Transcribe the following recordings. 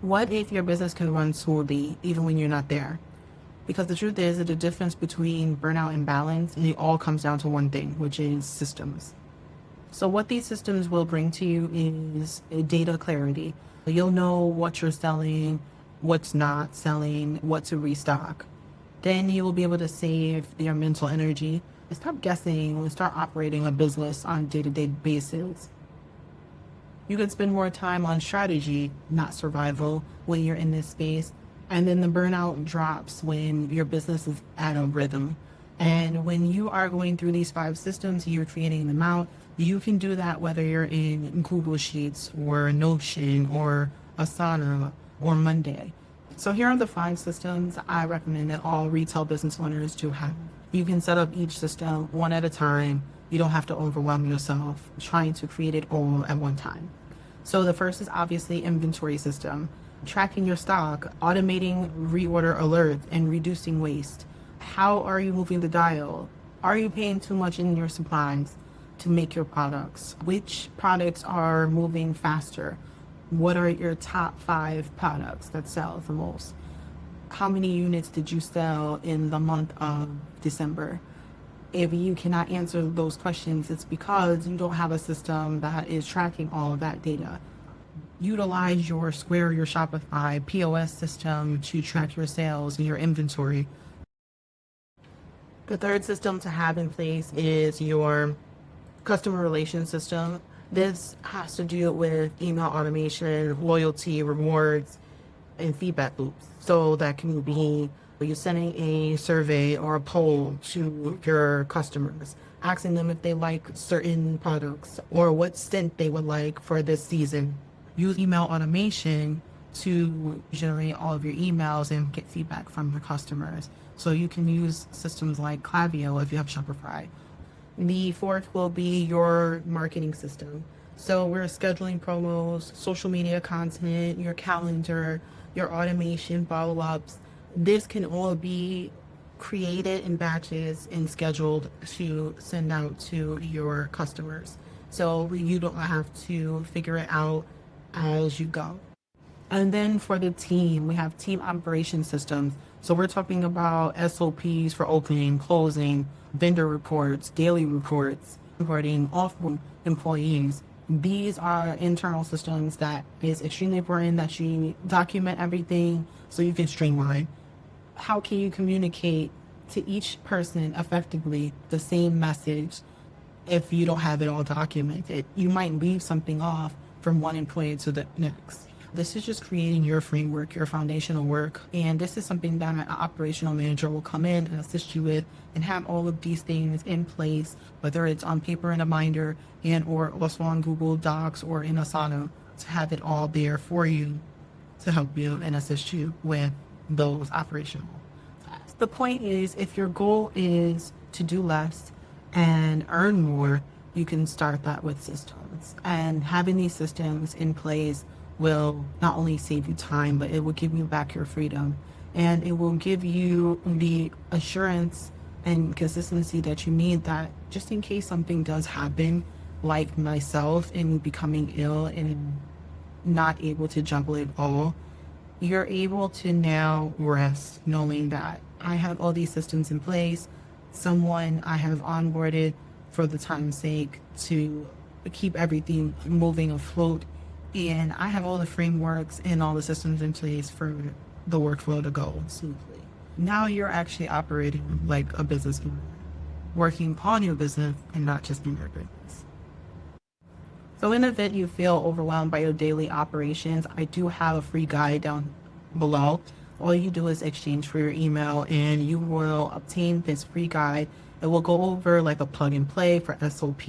What if your business can run smoothly even when you're not there? Because the truth is that the difference between burnout and balance, and it all comes down to one thing, which is systems. So what these systems will bring to you is a data clarity. You'll know what you're selling, what's not selling, what to restock. Then you will be able to save your mental energy and stop guessing and start operating a business on a day-to-day basis. You can spend more time on strategy, not survival, when you're in this space. And then the burnout drops when your business is at a rhythm. And when you are going through these five systems, you're creating them out. You can do that whether you're in Google Sheets or Notion or Asana or Monday. So here are the five systems I recommend that all retail business owners do have. You can set up each system one at a time. You don't have to overwhelm yourself trying to create it all at one time. So the first is obviously inventory system, tracking your stock, automating reorder alerts, and reducing waste. How are you moving the dial? Are you paying too much in your supplies to make your products? Which products are moving faster? What are your top 5 products that sell the most? How many units did you sell in the month of December? If you cannot answer those questions, it's because you don't have a system that is tracking all of that data. Utilize your Square, your Shopify POS system to track your sales and your inventory. The third system to have in place is your customer relations system. This has to do with email automation, loyalty, rewards, and feedback loops. So that can be you sending a survey or a poll to your customers, asking them if they like certain products or what scent they would like for this season. Use email automation to generate all of your emails and get feedback from your customers. So you can use systems like Klaviyo if you have Shopify. The fourth will be your marketing system. So we're scheduling promos, social media content, your calendar, your automation follow-ups. This can all be created in batches and scheduled to send out to your customers. So you don't have to figure it out as you go. And then for the team, we have team operation systems. So we're talking about SOPs for opening, closing, vendor reports, daily reports, reporting off employees. These are internal systems that is extremely important that you document everything so you can streamline. How can you communicate to each person effectively the same message if you don't have it all documented? You might leave something off from one employee to the next. This is just creating your framework, your foundational work. And this is something that an operational manager will come in and assist you with and have all of these things in place, whether it's on paper in a binder and or also on Google Docs or in Asana, to have it all there for you to help you and assist you with those operational tasks. The point is, if your goal is to do less and earn more, you can start that with systems. And having these systems in place will not only save you time, but it will give you back your freedom. And it will give you the assurance and consistency that you need, that just in case something does happen, like myself in becoming ill and not able to juggle it all, you're able to now rest knowing that I have all these systems in place, someone I have onboarded for the time's sake to keep everything moving afloat, and I have all the frameworks and all the systems in place for the workflow to go smoothly. Now you're actually operating like a business owner, working on your business and not just in your business. So in the event you feel overwhelmed by your daily operations, I do have a free guide down below. All you do is exchange for your email and you will obtain this free guide. It will go over like a plug and play for SOPs,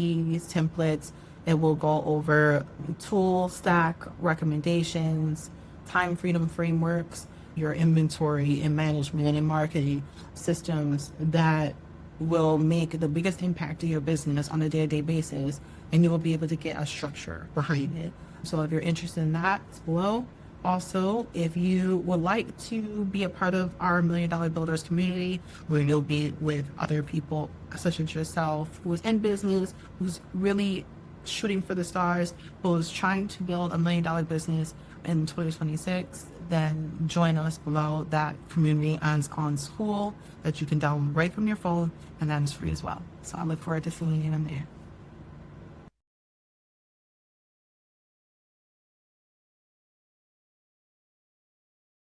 templates. It will go over tool stack recommendations, time freedom frameworks, your inventory and management and marketing systems that will make the biggest impact to your business on a day-to-day basis, and you will be able to get a structure behind it. So if you're interested in that, it's below. Also, if you would like to be a part of our $1 Million Builders community, where you'll be with other people such as yourself, who's in business, who's really shooting for the stars, who's trying to build $1 million business, in 2026, then join us below that community on school that you can download right from your phone, and that is free as well. So I look forward to seeing you in there.